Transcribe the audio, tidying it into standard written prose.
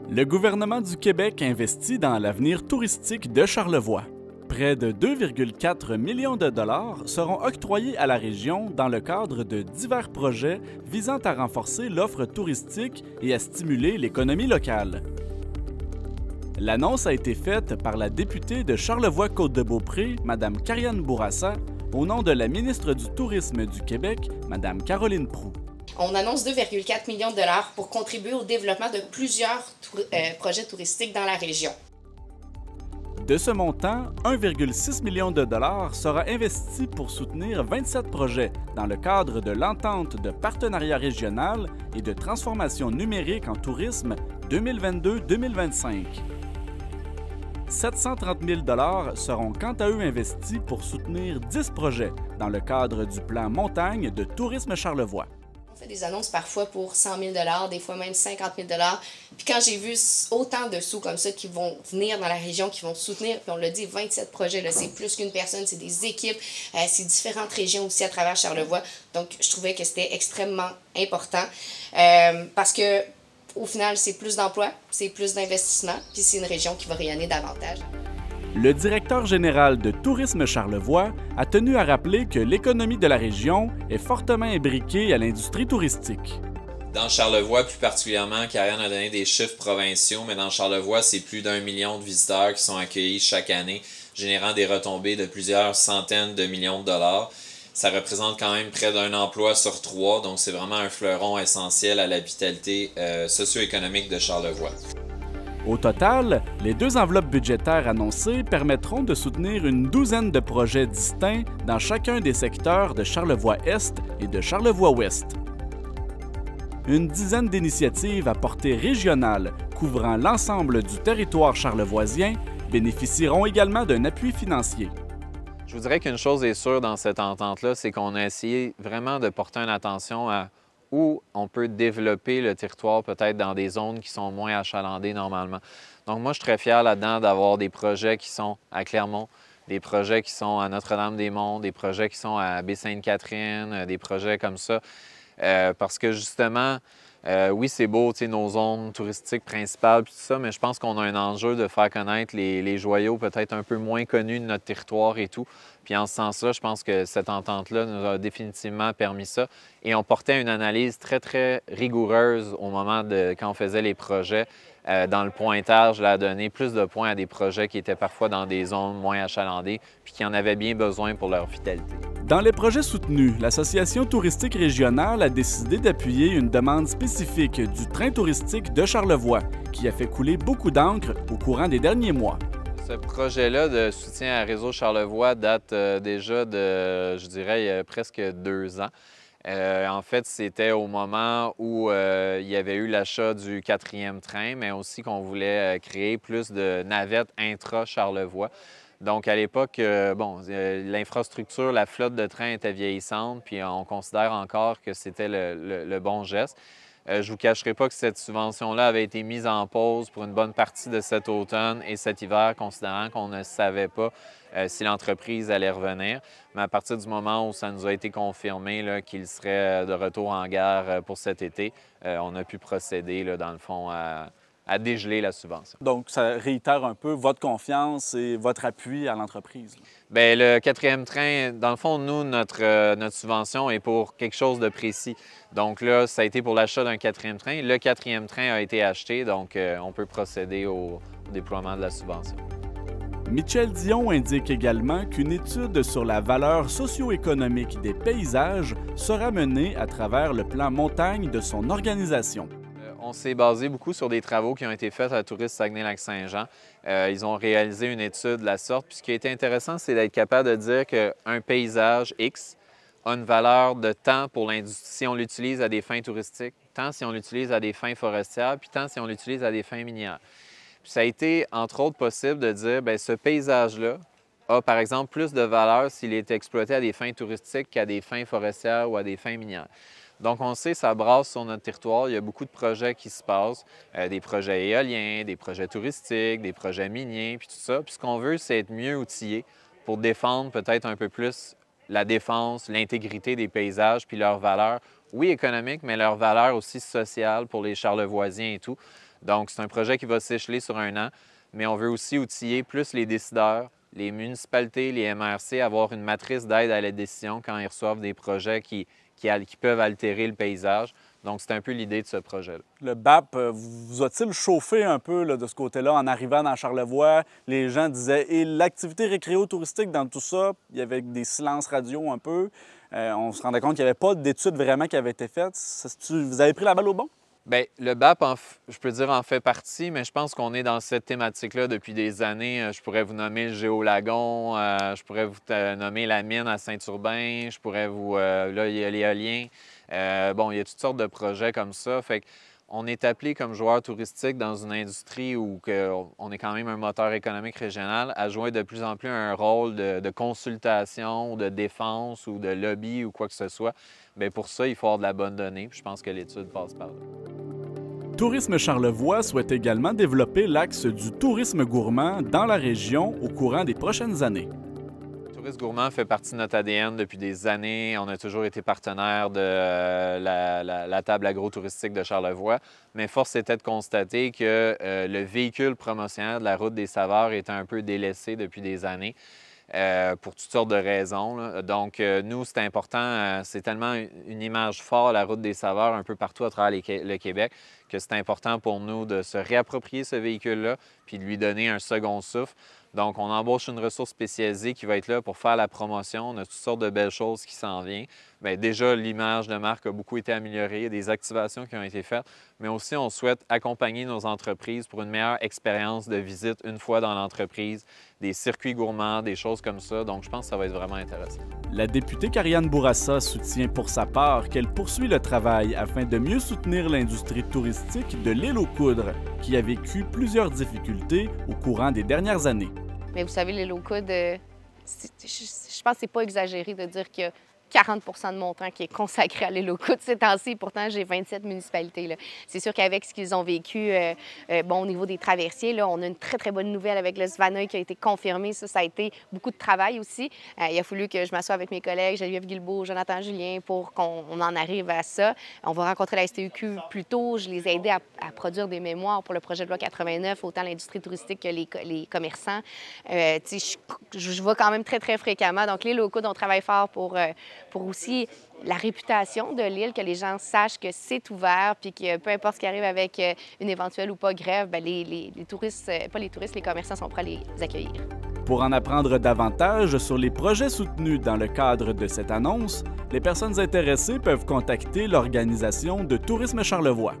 Le gouvernement du Québec investit dans l'avenir touristique de Charlevoix. Près de 2,4 millions de dollars seront octroyés à la région dans le cadre de divers projets visant à renforcer l'offre touristique et à stimuler l'économie locale. L'annonce a été faite par la députée de Charlevoix-Côte-de-Beaupré, Mme Karianne Bourassa, au nom de la ministre du Tourisme du Québec, Mme Caroline Proulx. On annonce 2,4 millions de dollars pour contribuer au développement de plusieurs projets touristiques dans la région. De ce montant, 1,6 million de dollars sera investi pour soutenir 27 projets dans le cadre de l'entente de partenariat régional et de transformation numérique en tourisme 2022-2025. 730 000 dollars seront quant à eux investis pour soutenir 10 projets dans le cadre du plan Montagne de Tourisme Charlevoix. On fait des annonces parfois pour 100 000 $, des fois même 50 000 $. Puis quand j'ai vu autant de sous comme ça qui vont venir dans la région, qui vont soutenir, puis on l'a dit, 27 projets, c'est plus qu'une personne, c'est des équipes, c'est différentes régions aussi à travers Charlevoix. Donc, je trouvais que c'était extrêmement important parce que au final, c'est plus d'emplois, c'est plus d'investissement, puis c'est une région qui va rayonner davantage. Le directeur général de Tourisme Charlevoix a tenu à rappeler que l'économie de la région est fortement imbriquée à l'industrie touristique. Dans Charlevoix, plus particulièrement, Karianne a donné des chiffres provinciaux, mais dans Charlevoix, c'est plus d'1 million de visiteurs qui sont accueillis chaque année, générant des retombées de plusieurs centaines de millions de dollars. Ça représente quand même près d'un emploi sur 3, donc c'est vraiment un fleuron essentiel à la vitalité socio-économique de Charlevoix. Au total, les deux enveloppes budgétaires annoncées permettront de soutenir une douzaine de projets distincts dans chacun des secteurs de Charlevoix-Est et de Charlevoix-Ouest. Une dizaine d'initiatives à portée régionale couvrant l'ensemble du territoire charlevoisien bénéficieront également d'un appui financier. Je vous dirais qu'une chose est sûre dans cette entente-là, c'est qu'on a essayé vraiment de porter une attention à où on peut développer le territoire peut-être dans des zones qui sont moins achalandées normalement. Donc moi, je suis très fier là-dedans d'avoir des projets qui sont à Clermont, des projets qui sont à Notre-Dame-des-Monts, des projets qui sont à Baie-Sainte-Catherine, des projets comme ça. Parce que justement, oui, c'est beau, nos zones touristiques principales, puis tout ça, mais je pense qu'on a un enjeu de faire connaître les joyaux peut-être un peu moins connus de notre territoire et tout. Puis en ce sens-là, je pense que cette entente-là nous a définitivement permis ça. Et on portait une analyse très, très rigoureuse au moment de quand on faisait les projets. Dans le pointage, là, à donner plus de points à des projets qui étaient parfois dans des zones moins achalandées puis qui en avaient bien besoin pour leur vitalité. Dans les projets soutenus, l'Association touristique régionale a décidé d'appuyer une demande spécifique du train touristique de Charlevoix, qui a fait couler beaucoup d'encre au courant des derniers mois. Ce projet-là de soutien à Réseau Charlevoix date déjà de, je dirais, il y a presque 2 ans. En fait, c'était au moment où il y avait eu l'achat du 4e train, mais aussi qu'on voulait créer plus de navettes intra-Charlevoix. Donc, à l'époque, l'infrastructure, la flotte de trains était vieillissante, puis on considère encore que c'était le bon geste. Je ne vous cacherai pas que cette subvention-là avait été mise en pause pour une bonne partie de cet automne et cet hiver, considérant qu'on ne savait pas si l'entreprise allait revenir. Mais à partir du moment où ça nous a été confirmé qu'il serait de retour en gare pour cet été, on a pu procéder, là, dans le fond, à dégeler la subvention. Donc, ça réitère un peu votre confiance et votre appui à l'entreprise. Bien, le 4e train, dans le fond, nous, notre subvention est pour quelque chose de précis. Donc là, ça a été pour l'achat d'un 4e train. Le 4e train a été acheté, donc on peut procéder au déploiement de la subvention. Michel Dion indique également qu'une étude sur la valeur socio-économique des paysages sera menée à travers le plan Montagne de son organisation. On s'est basé beaucoup sur des travaux qui ont été faits à Tourisme Saguenay-Lac-Saint-Jean. Ils ont réalisé une étude de la sorte. Puis ce qui a été intéressant, c'est d'être capable de dire qu'un paysage X a une valeur de temps pour l'industrie si on l'utilise à des fins touristiques, tant si on l'utilise à des fins forestières, puis tant si on l'utilise à des fins minières. Puis ça a été, entre autres, possible de dire, bien, ce paysage-là a, par exemple, plus de valeur s'il est exploité à des fins touristiques qu'à des fins forestières ou à des fins minières. Donc, on sait, ça brasse sur notre territoire. Il y a beaucoup de projets qui se passent, des projets éoliens, des projets touristiques, des projets miniers, puis tout ça. Puis ce qu'on veut, c'est être mieux outillé pour défendre peut-être un peu plus la défense, l'intégrité des paysages, puis leurs valeurs, oui, économiques, mais leurs valeurs aussi sociales pour les Charlevoisiens et tout. Donc, c'est un projet qui va s'écheler sur 1 an, mais on veut aussi outiller plus les décideurs, les municipalités, les MRC, avoir une matrice d'aide à la décision quand ils reçoivent des projets qui peuvent altérer le paysage. Donc, c'est un peu l'idée de ce projet-là. Le BAP vous a-t-il chauffé un peu là, de ce côté-là en arrivant dans Charlevoix? Les gens disaient, et l'activité récréo-touristique dans tout ça, il y avait des silences radio un peu. On se rendait compte qu'il n'y avait pas d'études vraiment qui avaient été faites. Vous avez pris la balle au bon? Bien, le BAP, je peux dire, en fait partie, mais je pense qu'on est dans cette thématique-là depuis des années. Je pourrais vous nommer le Géolagon, je pourrais vous nommer la mine à Saint-Urbain, je pourrais vous... là, il y a l'éolien. Bon, il y a toutes sortes de projets comme ça. Fait qu'on est appelé comme joueur touristique dans une industrie où on est quand même un moteur économique régional à jouer de plus en plus un rôle de consultation, de défense ou de lobby ou quoi que ce soit. Bien, pour ça, il faut avoir de la bonne donnée. Puis je pense que l'étude passe par là. Tourisme Charlevoix souhaite également développer l'axe du tourisme gourmand dans la région au courant des prochaines années. Le tourisme gourmand fait partie de notre ADN depuis des années. On a toujours été partenaire de la table agro-touristique de Charlevoix, mais force était de constater que le véhicule promotionnel de la route des saveurs était un peu délaissé depuis des années. Pour toutes sortes de raisons, là. Donc, nous, c'est important, c'est tellement une image forte, la route des saveurs, un peu partout à travers le Québec, que c'est important pour nous de se réapproprier ce véhicule-là puis de lui donner un second souffle. Donc, on embauche une ressource spécialisée qui va être là pour faire la promotion. On a toutes sortes de belles choses qui s'en viennent. Bien, déjà, l'image de marque a beaucoup été améliorée. Il y a des activations qui ont été faites, mais aussi, on souhaite accompagner nos entreprises pour une meilleure expérience de visite une fois dans l'entreprise, des circuits gourmands, des choses comme ça. Donc, je pense que ça va être vraiment intéressant. La députée Karianne Bourassa soutient pour sa part qu'elle poursuit le travail afin de mieux soutenir l'industrie touristique de l'île aux Coudres, qui a vécu plusieurs difficultés au courant des dernières années. Mais vous savez, l'île aux Coudres, je pense que c'est pas exagéré de dire qu'il y a 40 de mon temps qui est consacré à l'île aux Coudres ces temps-ci. Pourtant, j'ai 27 municipalités, là. C'est sûr qu'avec ce qu'ils ont vécu, bon, au niveau des traversiers, là, on a une très, très bonne nouvelle avec le Svaneuil qui a été confirmé. Ça a été beaucoup de travail aussi. Il a fallu que je m'assoie avec mes collègues, Geneviève Guilbeault, Jonathan Julien, pour qu'on en arrive à ça. On va rencontrer la STUQ plus tôt. Je les ai aidés à produire des mémoires pour le projet de loi 89, autant l'industrie touristique que les commerçants. Je vois quand même très, très fréquemment. Donc, l'île aux Coudres, on travaille fort pour aussi la réputation de l'île, que les gens sachent que c'est ouvert, puis que peu importe ce qui arrive avec une éventuelle ou pas grève, bien, les touristes, pas les touristes, les commerçants sont prêts à les accueillir. Pour en apprendre davantage sur les projets soutenus dans le cadre de cette annonce, les personnes intéressées peuvent contacter l'organisation de Tourisme Charlevoix.